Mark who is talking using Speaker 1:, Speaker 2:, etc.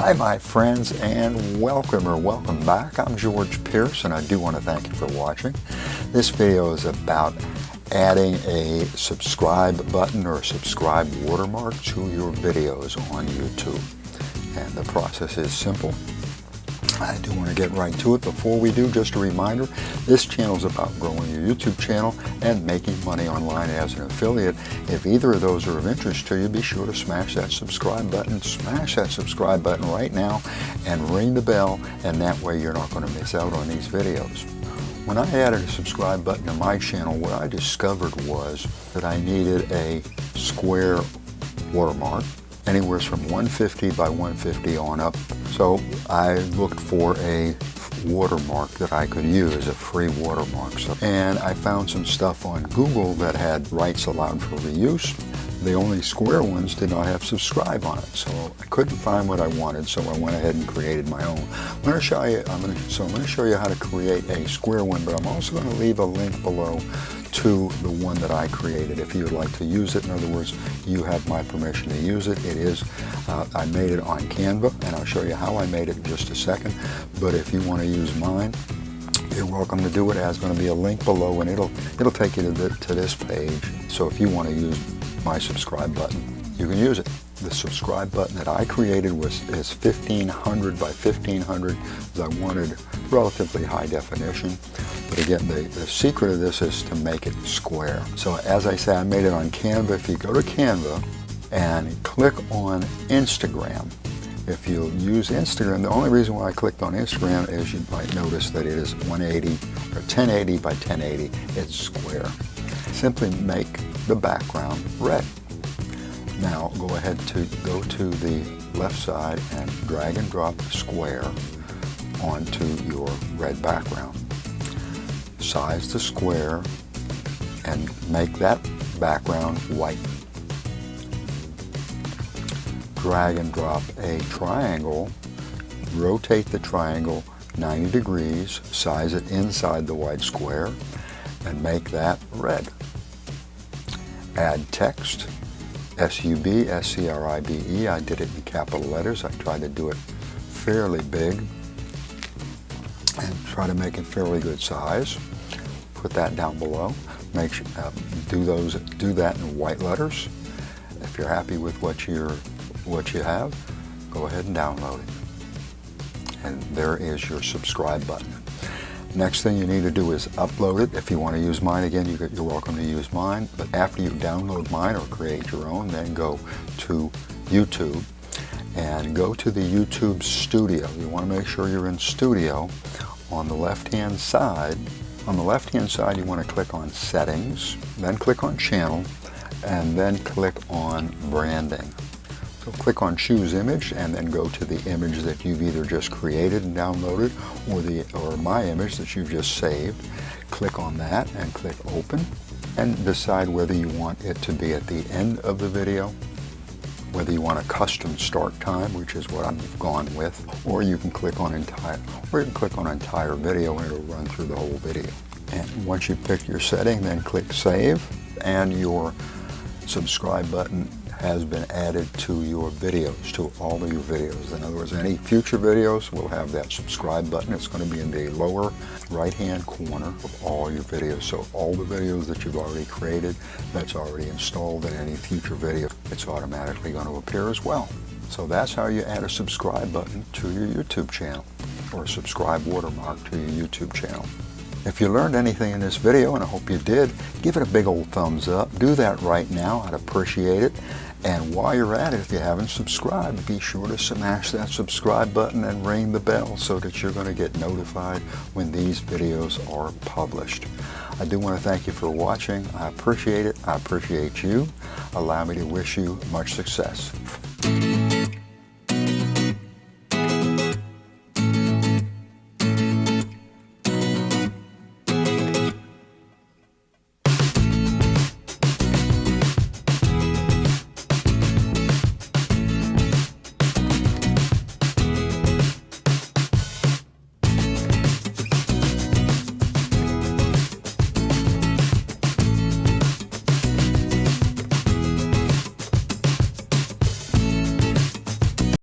Speaker 1: Hi my friends, and welcome back. I'm George Pierce, and I do want to thank you for watching. This video is about adding a subscribe button or subscribe watermark to your videos on YouTube. And the process is simple. I do want to get right to it. Before we do, just a reminder, this channel is about growing your YouTube channel and making money online as an affiliate. If either of those are of interest to you, be sure to smash that subscribe button. Smash that subscribe button right now and ring the bell, and that way you're not going to miss out on these videos. When I added a subscribe button to my channel, what I discovered was that I needed a square watermark, anywhere from 150 by 150 on up. So I looked for a watermark that I could use, a free watermark. And I found some stuff on Google that had rights allowed for reuse. The only square ones did not have subscribe on it, so I couldn't find what I wanted, so I went ahead and created my own. I'm going to show you how to create a square one, but I'm also going to leave a link below to the one that I created if you would like to use it. In other words, you have my permission to use it. It is, I made it on Canva, and I'll show you how I made it in just a second. But if you want to use mine, you're welcome to do it. There's going to be a link below, and it'll take you to this page. So if you want to use my subscribe button, you can use it. The subscribe button that I created is 1500 by 1500. I wanted relatively high definition. But again, the secret of this is to make it square. So as I say, I made it on Canva. If you go to Canva and click on Instagram, if you use Instagram, the only reason why I clicked on Instagram is you might notice that it is 180 or 1080 by 1080. It's square. Simply make the background red. Now go ahead to go to the left side and drag and drop the square onto your red background. Size the square and make that background white. Drag and drop a triangle, rotate the triangle 90 degrees, size it inside the white square, and make that red. Add text, S-U-B, S-C-R-I-B-E. I did it in capital letters. I tried to do it fairly big and try to make it fairly good size. Put that down below. Make sure, do that in white letters. If you're happy with what you have, go ahead and download it. And there is your subscribe button. Next thing you need to do is upload it. If you want to use mine again, you're welcome to use mine. But after you download mine or create your own, then go to YouTube and go to the YouTube Studio. You want to make sure you're in Studio. On the left-hand side, you want to click on Settings, then click on Channel, and then click on Branding. So click on Choose Image, and then go to the image that you've either just created and downloaded, or my image that you've just saved. Click on that and click Open, and decide whether you want it to be at the end of the video, whether you want a custom start time, which is what I've gone with, or you can click on entire video, and it'll run through the whole video. And once you pick your setting, then click Save, and your subscribe button has been added to your videos, to all of your videos. In other words, any future videos will have that subscribe button. It's going to be in the lower right-hand corner of all your videos. So all the videos that you've already created, that's already installed in any future video, it's automatically going to appear as well. So that's how you add a subscribe button to your YouTube channel, or a subscribe watermark to your YouTube channel. If you learned anything in this video, and I hope you did, give it a big old thumbs up. Do that right now. I'd appreciate it. And while you're at it, if you haven't subscribed, be sure to smash that subscribe button and ring the bell so that you're going to get notified when these videos are published. I do want to thank you for watching. I appreciate it. I appreciate you. Allow me to wish you much success.